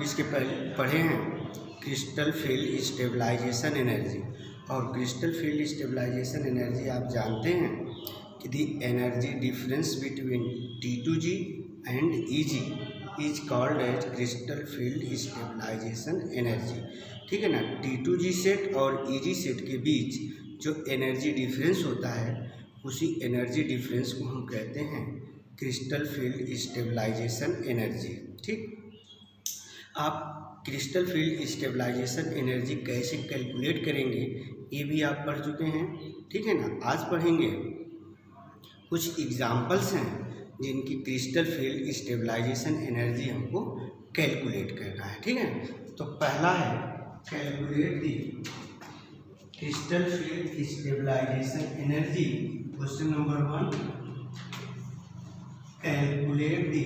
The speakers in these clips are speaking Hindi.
इसके पहले पढ़े हैं क्रिस्टल फील्ड स्टेबलाइजेशन एनर्जी। और क्रिस्टल फील्ड स्टेबलाइजेशन एनर्जी आप जानते हैं कि the energy difference between T2G and EG is called as crystal field stabilization energy. ठीक है ना। T2G सेट और EG सेट के बीच जो एनर्जी डिफरेंस होता है उसी एनर्जी डिफरेंस को हम कहते हैं क्रिस्टल फील्ड स्टेबलाइजेशन एनर्जी। ठीक, आप क्रिस्टल फील्ड स्टेबलाइजेशन एनर्जी कैसे कैलकुलेट करेंगे ये भी आप पढ़ चुके हैं। ठीक है ना। आज पढ़ेंगे कुछ एग्जाम्पल्स हैं जिनकी क्रिस्टल फील्ड स्टेबलाइजेशन एनर्जी हमको कैलकुलेट करना है। ठीक है। तो पहला है calculate the crystal field stabilization energy. Question number 1, calculate the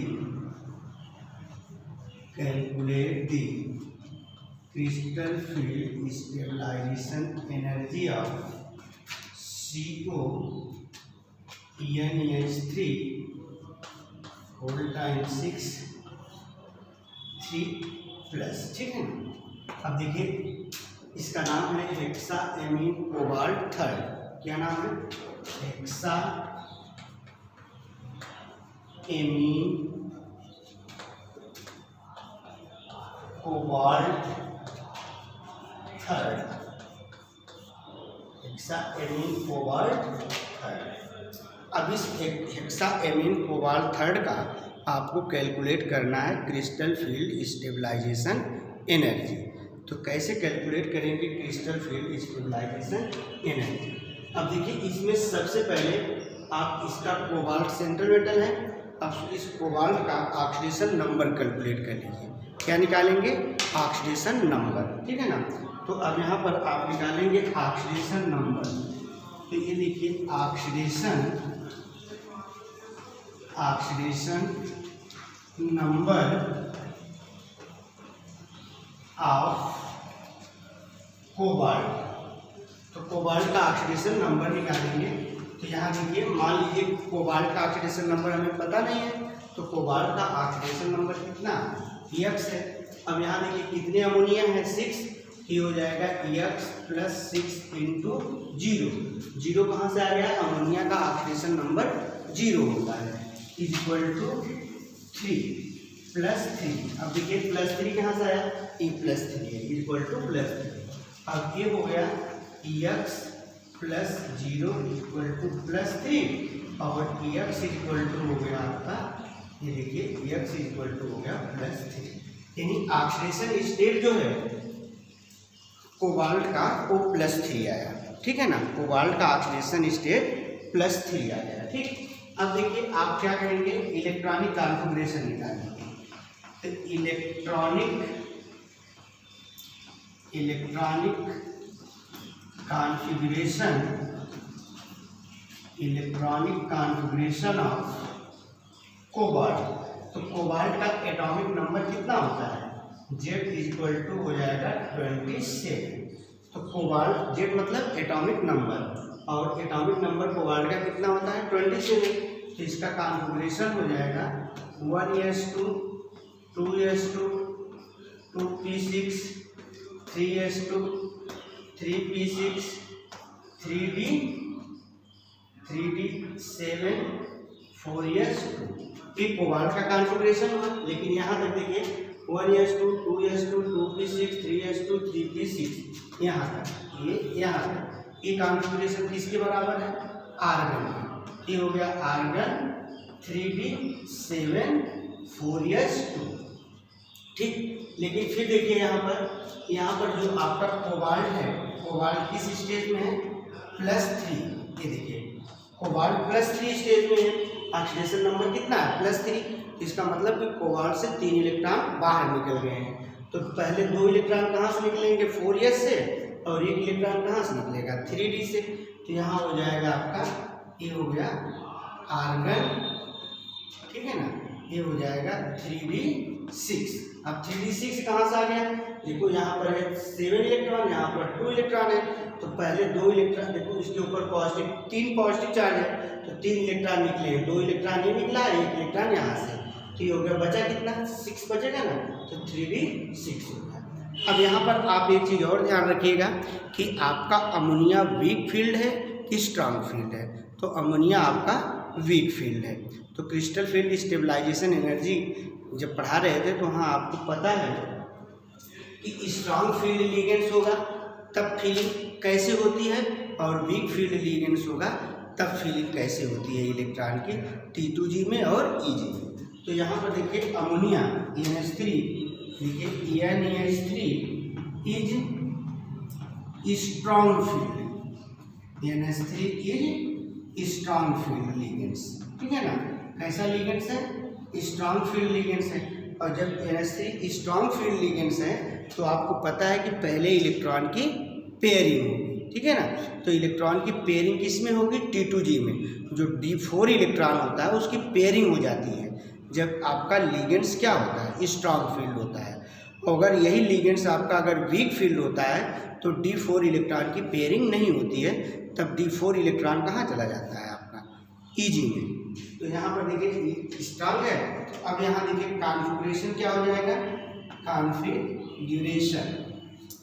crystal field stabilization energy of CONH3 whole times 6 3+। ठीक है। अब देखिए इसका नाम है हेक्सा एमीन कोबाल्ट थर्ड। क्या नाम है? Hexa amine cobalt third. Hexa amine cobalt third. अब इस हेक्सा एमीन कोबाल्ट थर्ड का आपको कैलकुलेट करना है क्रिस्टल फील्ड स्टेबलाइजेशन एनर्जी। तो कैसे कैलकुलेट करेंगे क्रिस्टल फील्ड स्टेबलाइजेशन एनर्जी? अब देखिए इसमें सबसे पहले आप इसका कोबाल्ट सेंट्रल मेटल है। अब इस कोबाल्ट का ऑक्सीडेशन नंबर कैलकुलेट कर लीजिए। क्या निकालेंगे? Oxidation number. ठीक है ना। तो अब यहाँ पर आप निकालेंगे ऑक्सीडेशन नंबर। तो ये देखिए ऑक्सीडेशन नंबर ऑफ कोबाल्ट। तो कोबाल्ट का ऑक्सीडेशन नंबर निकालेंगे। तो यहाँ देखिए मान लीजिए कोबाल्ट का ऑक्सीडेशन नंबर हमें पता नहीं है, तो कोबाल्ट का ऑक्सीडेशन नंबर कितना? X है। अब यहाँ देखिए कितने अमोनिया है? 6। ये हो जाएगा X + 6 × 0। 0 कहाँ से आ गया? अमोनिया का ऑक्सीडेशन नंबर 0 होता है, = 3 + 3। अब देखिए +3 कहाँ से आया? E + 3 है, = +3। अब ये हो गया X + 0 = +3 और X हो गया आपका, ये देखिए X हो गया +3। यानी ऑक्सीडेशन स्टेट जो है कोबाल्ट का वो +3 आया। ठीक है ना। कोबाल्ट का ऑक्सीडेशन स्टेट +3 आ गया। ठीक। अब देखिए आप क्या करेंगे? इलेक्ट्रॉनिक कॉन्फ़िगरेशन निकालेंगे। तो इलेक्ट्रॉनिक कॉन्फ़िगरेशन ऑफ कोबाल्ट। तो कोबाल्ट का एटॉमिक नंबर कितना होता है? Z हो जाएगा 27। तो कोबाल्ट Z मतलब एटॉमिक नंबर, और एटॉमिक नंबर कोबाल्ट का कितना होता है? 27। तो इसका कॉन्फ़िगरेशन हो जाएगा 1s2 2s2 2p6 3s2 3p6 3d7 4s2। ये कोबाल्ट का कॉन्फ़िगरेशन हुआ। लेकिन यहाँ तक देखिए 1s2 2s2 2p6 3s2 3p6 यहाँ तक, यहाँ तक ये कॉन्फ़िगरेशन किसके बराबर है? आर्गन। ये हो गया आर्गन 3d7 4s2। ठीक। लेकिन फिर देखिए यहाँ पर जो आपका कोबाल्ट है, कोबाल्ट किस स्टेज में है? +3। ये देखिए कोबाल्ट +3 स्टेज में है। ऑक्सीडेशन नंबर कितना है? +3। इसका मतलब कि कोबाल्ट से 3 इलेक्ट्रॉन बाहर निकल गए हैं। तो पहले 2 इलेक्ट्रॉन कहाँ से निकलेंगे? 4s से, और 1 इलेक्ट्रॉन कहाँ से निकलेगा? 3d से। तो यहाँ हो जाएगा आपका, ये हो गया आर्गन। ठीक है ना। ये हो जाएगा 3d6। अब 3d6 कहाँ से आ गया? देखो यहाँ पर है 7 इलेक्ट्रॉन, यहाँ पर 2 इलेक्ट्रॉन है। तो पहले 2 इलेक्ट्रॉन देखो, इसके ऊपर पॉजिटिव 3 पॉजिटिव चार्ज है, तो 3 इलेक्ट्रॉन निकले हैं। 2 इलेक्ट्रॉन ये निकला, 1 इलेक्ट्रॉन यहाँ से। तो ये हो गया, बचा कितना? 6 बचेगा ना। तो 3d6 होगा। अब यहाँ पर आप एक चीज़ और ध्यान रखिएगा कि आपका अमोनिया वीक फील्ड है कि स्ट्रांग फील्ड है। तो अमोनिया आपका वीक फील्ड है। तो क्रिस्टल फील्ड स्टेबलाइजेशन एनर्जी जब पढ़ा रहे थे तो हाँ आपको पता है कि स्ट्रांग फील्ड लिगेंड्स होगा तब फीलिंग कैसे होती है, और वीक फील्ड लिगेंड्स होगा तब फीलिंग कैसे होती है इलेक्ट्रॉन की T2G में और EG में। तो यहाँ पर देखिए अमोनिया NH3, देखिए NH3 is strong field, NH3 is strong field ligands, ठीक है ना। कैसा लिगेंड्स है? स्ट्रांग फील्ड लिगेंड्स है। और जब NH3 स्ट्रांग फील्ड लिगेंड्स है तो आपको पता है कि पहले इलेक्ट्रॉन की पेयरिंग होगी, ठीक है ना। तो इलेक्ट्रॉन की पेयरिंग किस में होगी? T2G में। जो D4 इलेक्ट्रॉन होता है उसकी पेयरिंग हो जाती है जब आपका लिगेंड्स क्या होता है? स्ट्रांग फील्ड होता है। अगर यही लिगेंड्स आपका अगर वीक फील्ड होता है तो D4 इलेक्ट्रॉन की पेयरिंग नहीं होती है, तब D4 इलेक्ट्रॉन कहाँ चला जाता है? आपका EG में। तो यहाँ पर देखिए स्ट्रांग है। तो अब यहाँ देखिए कॉन्फ़िगरेशन क्या हो जाएगा? कॉन्फ़िगरेशन।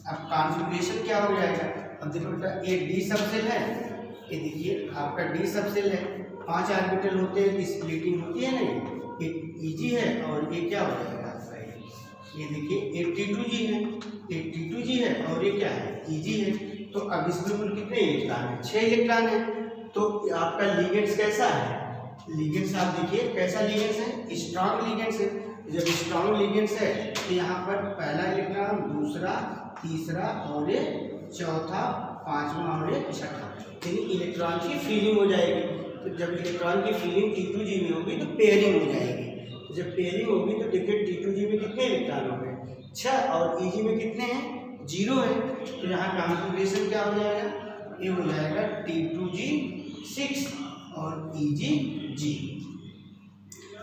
अब कॉन्फ़िगरेशन क्या हो जाएगा? अब देखो बेटा ये D सबसेल है, ये देखिए आपका D सबसेल है, 5 ऑर्बिटल होते हैं, स्प्लिटिंग होती है ना, ये EG है और ये क्या हो जाएगा आपका? ये देखिए ये T2G है, ये T2G है और ये क्या है? EG है। तो अब इसमें कुल कितने इलेक्ट्रॉन है? 6 इलेक्ट्रॉन है। तो आपका लिगेंड्स कैसा है? लिगेंड्स आप देखिए कैसा लिगेंड्स है? स्ट्रांग लिगेंड्स है। जब स्ट्रांग लिगेंड्स है तो यहाँ पर पहला इलेक्ट्रॉन, दूसरा, तीसरा और ये चौथा, पांचवा और ये छठा, यानी इलेक्ट्रॉन की फीलिंग हो जाएगी। तो जब इलेक्ट्रॉन की फीलिंग T2G में होगी तो पेयरिंग हो जाएगी। तो जब पेयरिंग होगी तो देखिए T2G में कितने इलेक्ट्रॉन हो गए? 6, और EG में कितने हैं? 0 है। तो यहाँ कॉन्फ़िगरेशन क्या हो जाएगा? ये हो जाएगा T2G6 और EG,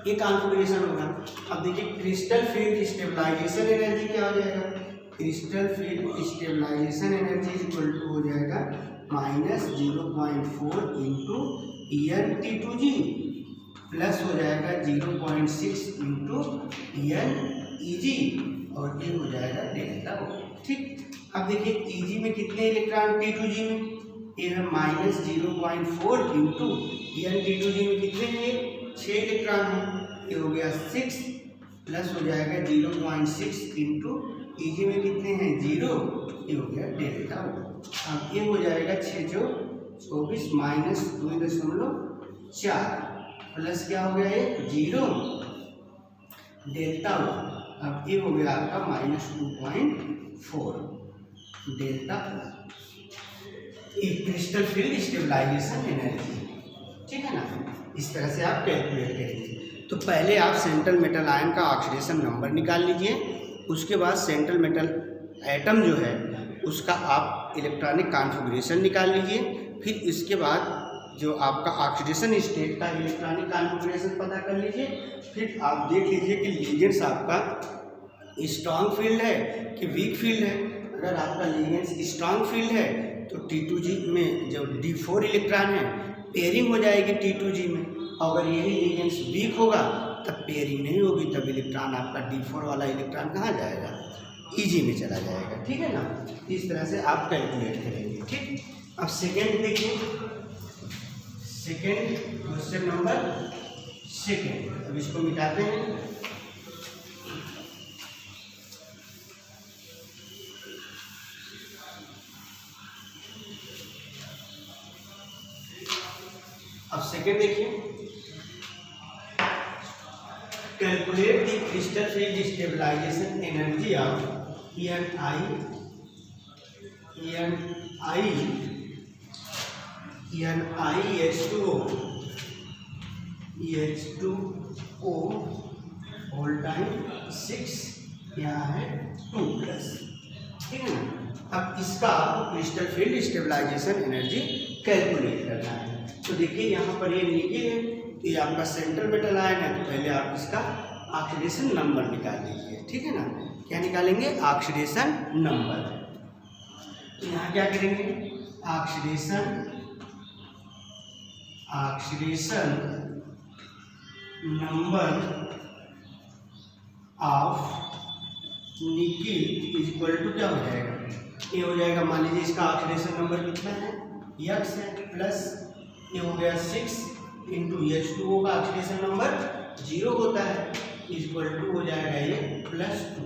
ये कॉन्फ़िगरेशन होगा। अब देखिए क्रिस्टल फील्ड स्टेबलाइजेशन एनर्जी क्या हो जाएगा? Crystal field stabilization energy equal to हो जाएगा -0.4 इंटू EN_T2G प्लस हो जाएगा 0.6 इंटू EN_EG और ये हो जाएगा डेल्टा O, ठीक। अब देखिए EG में कितने इलेक्ट्रॉन? T2G में ये है -0.4 इंटू EN_T2G में कितने हैं? 6 इलेक्ट्रॉन है, ये हो गया 6 प्लस हो जाएगा 0.6 इंटू EG में कितने हैं? 0, ये हो गया डेल्टा O। अब ये हो जाएगा 6 जो 24 माइनस 2.4 प्लस क्या हो गया? ये 0 डेल्टा O। अब ये हो गया आपका -2.4 डेल्टा O। ये क्रिस्टल फील्ड स्टेबलाइजेशन एनर्जी, ठीक है ना। इस तरह से आप कैलकुलेट करेंगे। तो पहले आप सेंट्रल मेटल आयन का ऑक्सीडेशन नंबर निकाल लीजिए, उसके बाद सेंट्रल मेटल एटम जो है उसका आप इलेक्ट्रॉनिक कॉन्फ़िगरेशन निकाल लीजिए, फिर इसके बाद जो आपका ऑक्सीडेशन स्टेट का इलेक्ट्रॉनिक कॉन्फ़िगरेशन पता कर लीजिए। फिर आप देख लीजिए कि लिगेंड्स आपका स्ट्रांग फील्ड है कि वीक फील्ड है। अगर आपका लिगेंड्स स्ट्रांग फील्ड है तो T2G में जो D4 इलेक्ट्रॉन है पेयरिंग हो जाएगी T2G में। अगर यही लिगेंड्स वीक होगा तब पेयरिंग नहीं होगी, तब इलेक्ट्रॉन आपका D4 वाला इलेक्ट्रॉन कहाँ जाएगा? EG में चला जाएगा, ठीक है ना। इस तरह से आप कैलकुलेट करेंगे, ठीक। अब सेकेंड देखिए, सेकेंड क्वेश्चन नंबर सेकेंड। अब इसको मिटाते हैं। अब सेकेंड देखिए, calculate the crystal field stabilization energy of H2O whole time 6, यहाँ है 2 प्लस, ठीक है ना। अब इसका आपको crystal field stabilization energy calculate करना है। तो देखिए यहाँ पर ये नीचे है, ये आपका सेंट्रल मेटल आयन है, तो पहले आप इसका ऑक्सीडेशन नंबर निकाल लीजिए, ठीक है ना। क्या निकालेंगे? Oxidation number. तो यहाँ क्या करेंगे? Oxidation number of nickel is equal to क्या हो जाएगा, ये हो जाएगा, मान लीजिए इसका ऑक्सीडेशन नंबर कितना है, x है, प्लस ये हो गया 6 इंटू H2O का ऑक्सीडेशन नंबर 0 होता है, इज इक्वल टू हो जाएगा ये +2,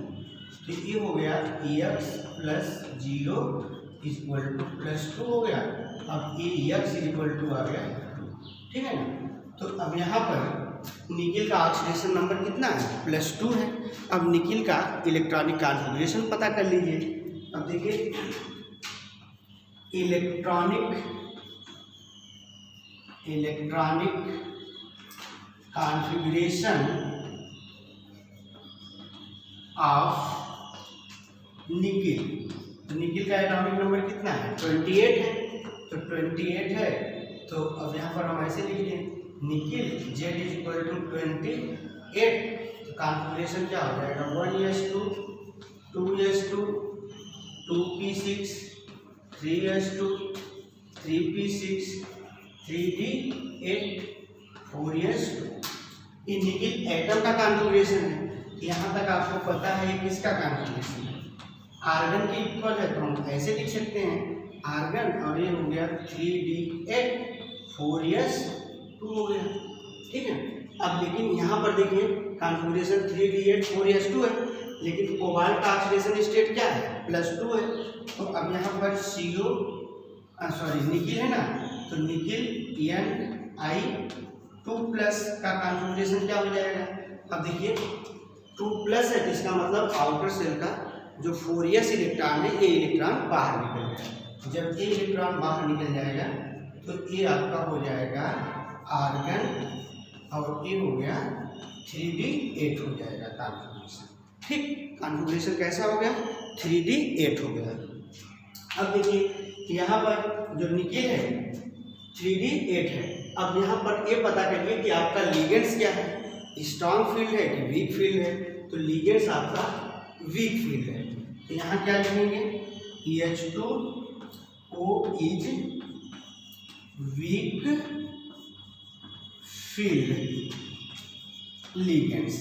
तो ये हो गया x plus 0 is equal to +2 हो गया। अब ये x इज इक्वल टू आ गया 2, ठीक है ना। तो अब यहाँ पर निकिल का ऑक्सीडेशन नंबर कितना है, +2 है। अब निकिल का इलेक्ट्रॉनिक कॉन्फ़िगरेशन पता कर लीजिए। अब देखिए इलेक्ट्रॉनिक कॉन्फ़िगरेशन ऑफ निकिल का एटॉमिक नंबर कितना है, 28 है, तो 28 है, तो अब यहाँ पर हम ऐसे लिख लें nickel Z is equal to 28, तो कॉन्फ़िगरेशन क्या हो जाएगा, 1s2 2s2 2p6 3s2 3p6 3d8 4s2। ये निकिल एटम का कॉन्फ़िगरेशन है। यहाँ तक आपको पता है किसका कॉन्फ़िगरेशन है, आर्गन के इक्वल है, तो हम ऐसे लिख सकते हैं आर्गन, और ये हो गया 3d8 4s2 हो गया, ठीक है। अब लेकिन यहाँ पर देखिए कॉन्फ़िगरेशन 3d8 4s2 है, लेकिन कोबाल्ट का ऑक्सीडेशन स्टेट क्या है, +2 है। तो अब यहाँ पर निकिल है ना, तो निकिल Ni2+ का कॉन्फ़िगरेशन क्या हो जाएगा। अब देखिए 2+ है, तो इसका मतलब आउटर सेल का जो 4s इलेक्ट्रॉन है, ये इलेक्ट्रॉन बाहर निकल जाएगा। जब ये इलेक्ट्रॉन बाहर निकल जाएगा तो ये आपका हो जाएगा आर्गन, और ये हो गया 3d8 हो जाएगा कॉन्फ़िगरेशन, ठीक। कॉन्फ़िगरेशन कैसा हो गया, 3d8 हो गया। अब देखिए यहाँ पर जो निकिल है 3d8 है। अब यहाँ पर ये पता करिए कि आपका लिगेंड्स क्या है, स्ट्रॉन्ग फील्ड है कि वीक फील्ड है, तो लिगेंड्स आपका वीक फील्ड है। तो यहाँ क्या लिखेंगे, H2O is weak field ligands.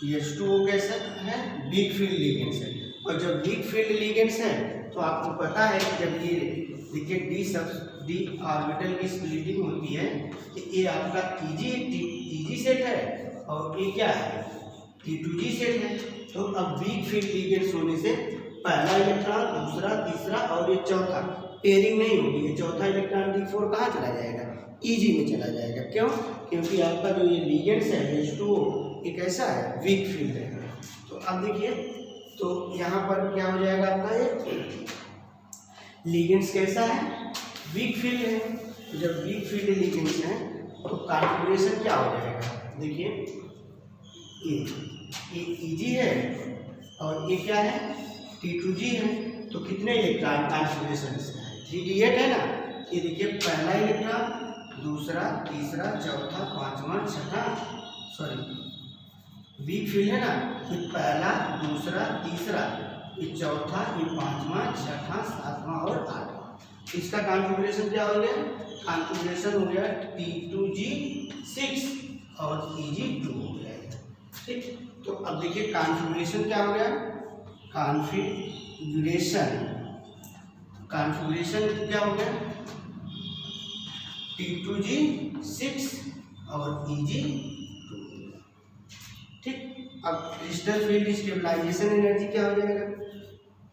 H2O कैसा है, वीक फील्ड लिगेंड्स है। और जब वीक फील्ड लिगेंड्स है तो आपको पता है कि जब ये देखिए डी ऑर्बिटल की स्प्लिटिंग होती है कि ये आपका Tg सेट है, और ये क्या है, T2g सेट है। तो अब वीक फील्ड लिगेंड्स होने से पहला इलेक्ट्रॉन, दूसरा, तीसरा और ये चौथा पेयरिंग नहीं होगी, ये चौथा इलेक्ट्रॉन D4 कहाँ चला जाएगा, Eg में चला जाएगा। क्यों, क्योंकि आपका जो ये लिगेंड्स है H2O ये कैसा है, वीक फील्ड है। तो अब देखिए, तो यहाँ पर क्या हो जाएगा आपका, ये लिगेंड्स कैसा है, वीक फील्ड है। तो जब वीक फील्ड लिगेंड्स है तो कॉन्फ़िगरेशन क्या हो जाएगा, देखिए ये Eg है और ये क्या है, T2g है। तो कितने इलेक्ट्रॉन कॉन्फ़िगरेशन इसका है, 3d8 है ना। ये देखिए पहला इलेक्ट्रॉन, दूसरा, तीसरा, चौथा, पांचवा, छठा, वीक फील्ड है ना, ये पहला, दूसरा, तीसरा, ये चौथा, ये पांचवा, छठा, सातवां और आठवां। इसका कॉन्फ़िगरेशन क्या हो गया, कॉन्फ़िगरेशन हो गया T2g6 और Eg2 हो गया, ठीक। तो अब देखिए कॉन्फ़िगरेशन क्या हो गया, कॉन्फ़िगरेशन क्या हो गया, T2g6 और Eg2, ठीक। अब क्रिस्टल फील्ड स्टेबलाइजेशन एनर्जी क्या हो जाएगा,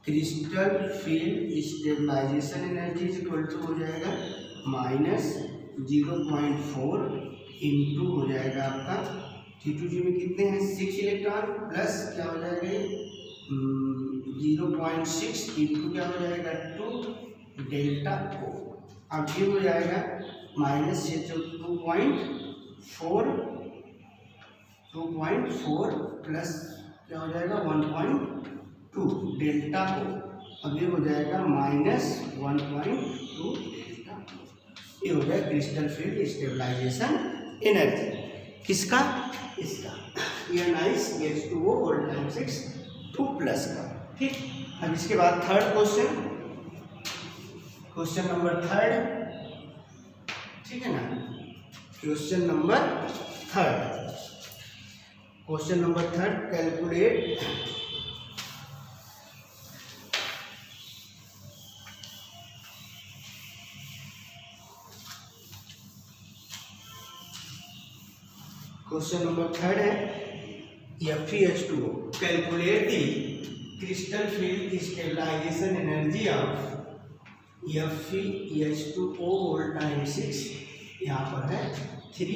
crystal field stabilization energy is equal to हो जाएगा -0.4 इंटू हो जाएगा आपका T2g में कितने हैं, 6 इलेक्ट्रॉन, प्लस क्या हो जाएगा ये 0.6 इंटू क्या हो जाएगा 2 डेल्टा O। अब ये हो जाएगा -2.4 प्लस क्या हो जाएगा 1.2 डेल्टा O। अब ये हो जाएगा -1.2 डेल्टा O। ये हो गया क्रिस्टल फील्ड स्टेबलाइजेशन एनर्जी, किसका, इसका Ni2O और टाइम 6 2+ का, ठीक। अब इसके बाद थर्ड क्वेश्चन नंबर 3, ठीक है ना। Question number 3 calculate question number 3 है FeH2O, calculate the crystal field stabilization energy of FeH2O whole time 6, यहाँ पर है 3+,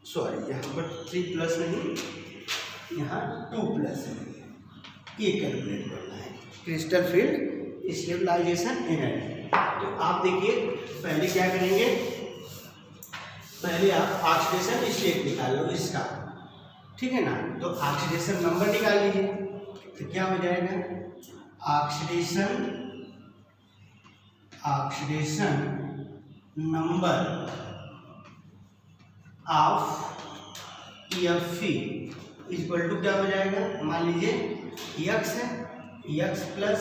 सॉरी यहाँ पर 3+ नहीं, यहाँ 2+ है, ये कैलकुलेट करना है क्रिस्टल फील्ड स्टेबलाइजेशन एनर्जी। तो आप देखिए पहले क्या करेंगे, पहले आप ऑक्सीडेशन स्टेट निकाल लो इसका, ठीक है ना। तो ऑक्सीडेशन नंबर निकाल लीजिए, तो क्या हो जाएगा, oxidation number of Fe equal to क्या हो जाएगा, मान लीजिए x है, x plus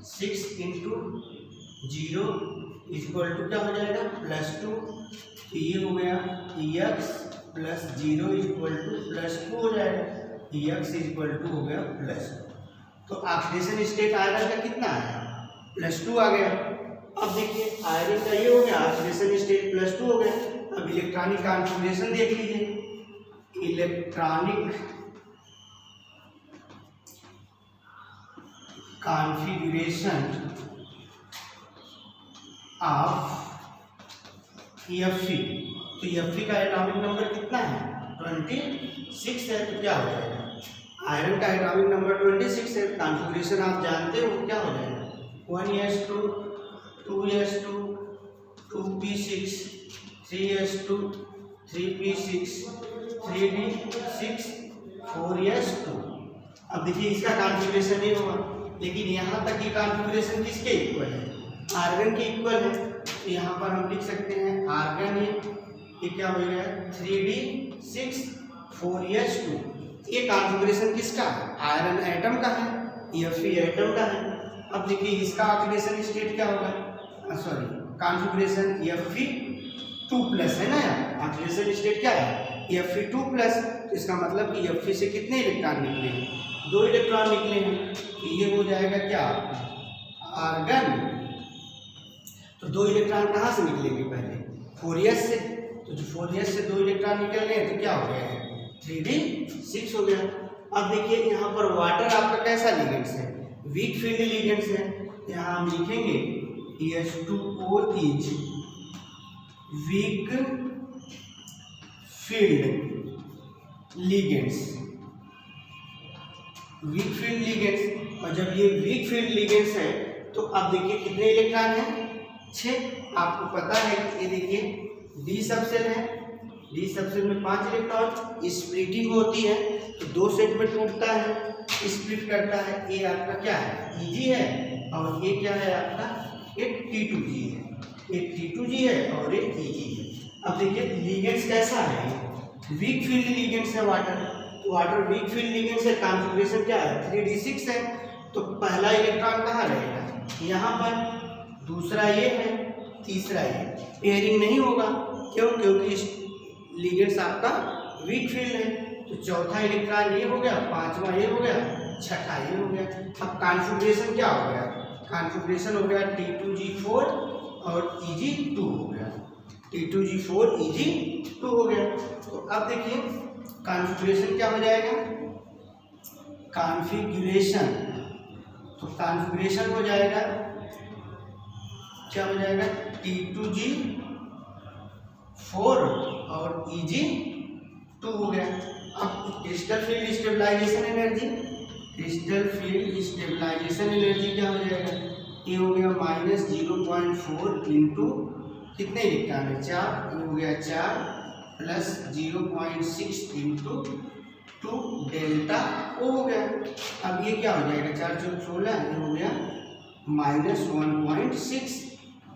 6 into 0 equal to क्या हो जाएगा +2, तो ये हो गया x प्लस 0 इक्वल टू +2 हो जाएगा, x इक्वल टू हो गया +2। तो ऑक्सीडेशन स्टेट आयरन का कितना आया, +2 आ गया। अब देखिए आयरन का ये हो गया, ऑक्सीडेशन स्टेट +2 हो गया। अब इलेक्ट्रॉनिक कॉन्फ़िगरेशन देख लीजिए, इलेक्ट्रॉनिक कॉन्फ़िगरेशन ऑफ Fe, तो Fe का एटॉमिक नंबर कितना है, 26 है। तो क्या हो जाएगा, आयरन का एटॉमिक नंबर 26 है, कॉन्फ़िगरेशन आप जानते हो क्या हो जाएगा, 1s2 2s2 2p6 3s2 3p6 3d6 4s2। अब देखिए इसका कॉन्फ़िगरेशन नहीं होगा, लेकिन यहाँ तक ये कॉन्फ़िगरेशन किसके इक्वल है, आर्गन के इक्वल है। तो यहाँ पर हम लिख सकते हैं आर्गन ये क्या हो गया 3d6 4s2। ये कॉन्फ़िगरेशन किसका है, आयरन एटम का है, Fe एटम का है। अब देखिए इसका ऑक्सीडेशन स्टेट क्या होगा, सॉरी कॉन्फ़िगरेशन Fe2+ है ना, यार ऑक्सीडेशन स्टेट क्या है Fe2+। तो इसका मतलब कि Fe से कितने इलेक्ट्रॉन निकले हैं, 2 इलेक्ट्रॉन निकले हैं। तो ये हो जाएगा क्या आर्गन। तो 2 इलेक्ट्रॉन कहाँ से निकलेंगे, पहले 4s से। तो जो 4s से 2 इलेक्ट्रॉन निकल गए तो क्या हो गया है 3d6 हो गया। अब देखिए यहाँ पर वाटर आपका कैसा लिगेंड्स है, वीक फील्ड लिगेंड्स है। यहाँ हम लिखेंगे H2O is weak field ligands, weak field ligands. और जब ये वीक फील्ड लिगेंड्स है तो अब देखिए कितने इलेक्ट्रॉन हैं, 6। आपको पता है कि ये देखिए डी सबसेल है, डी सबसेल में 5 इलेक्ट्रॉन, स्प्लिटिंग होती है तो 2 सेट में टूटता है, स्प्लिट करता है। ये आपका क्या है Eg है, और ये क्या है आपका एक T2G है, एक T2G है और एक Eg है। अब देखिए लिगेंड्स कैसा है, वीक फील्ड लिगेंड्स है water, water weak field ligands है। कॉन्फ़िगरेशन क्या है 3d6 है। तो पहला इलेक्ट्रॉन कहाँ रहेगा, यहाँ पर, दूसरा ये है, तीसरा ये। पेयरिंग नहीं होगा, क्यों, क्योंकि लिगेंड्स आपका वीक फील्ड है। तो चौथा इलेक्ट्रॉन ये हो गया, पांचवा ये हो गया, छठा ये हो गया। अब कॉन्फ़िगरेशन क्या हो गया, कॉन्फ़िगरेशन हो गया T2G4 और Eg2 हो गया, T2G4 Eg2 हो गया। तो अब देखिए कॉन्फ़िगरेशन क्या हो जाएगा, कॉन्फ़िगरेशन, तो कॉन्फ़िगरेशन हो जाएगा क्या हो जाएगा T2G4 और Eg2 हो गया। अब crystal field stabilization energy, crystal field stabilization energy क्या हो जाएगा, ये हो गया -0.4 इंटू कितने इलेक्ट्रॉन है 4, ये हो गया 4 प्लस 0.6 इंटू 2 डेल्टा O हो गया। अब ये क्या हो जाएगा 4 4 16, ये हो गया -1.6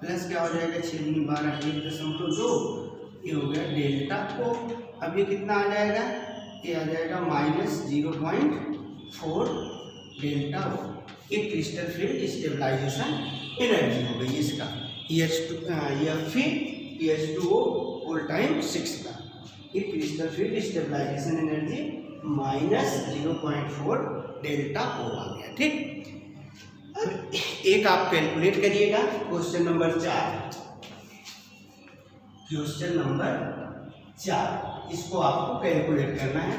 प्लस क्या हो जाएगा 6 दूनी 12 1.2, ये हो गया डेल्टा O। अब ये कितना आ जाएगा, ये आ जाएगा -0.4 डेल्टा O। ये क्रिस्टल फील्ड स्टेबलाइजेशन एनर्जी हो गई इसका, Fe2O होल टाइम 6 का। ये crystal field stabilization energy -0.4 delta O आ गया, ठीक। अब एक आप कैलकुलेट करिएगा क्वेश्चन नंबर 4। क्वेश्चन नंबर 4, इसको आपको कैलकुलेट करना है।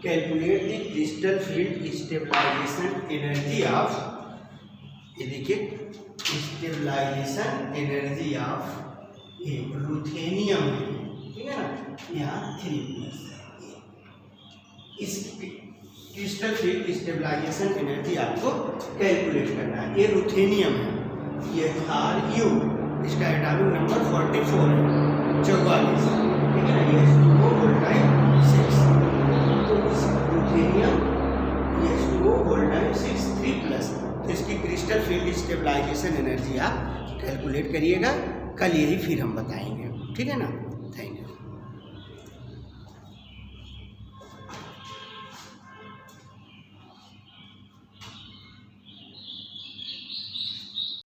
Calculate the crystal field stabilization energy of, ये देखिए स्टेबलाइजेशन एनर्जी ऑफ एक रुथेनियम है, ठीक है ना, यहाँ 3+, इस क्रिस्टल फील्ड स्टेबलाइजेशन एनर्जी आपको कैलकुलेट करना है। ये रुथेनियम है, ये Ru, इसका एटॉमिक नंबर 44 है, 44, ठीक है ना, ये H2O वोल्टाइल 6, तो इस रुथेनियम ये H2O वोल्टाइल 6 3+, तो इसकी क्रिस्टल फील्ड स्टेबलाइजेशन एनर्जी आप कैलकुलेट करिएगा, कल यही फिर हम बताएंगे, ठीक है ना।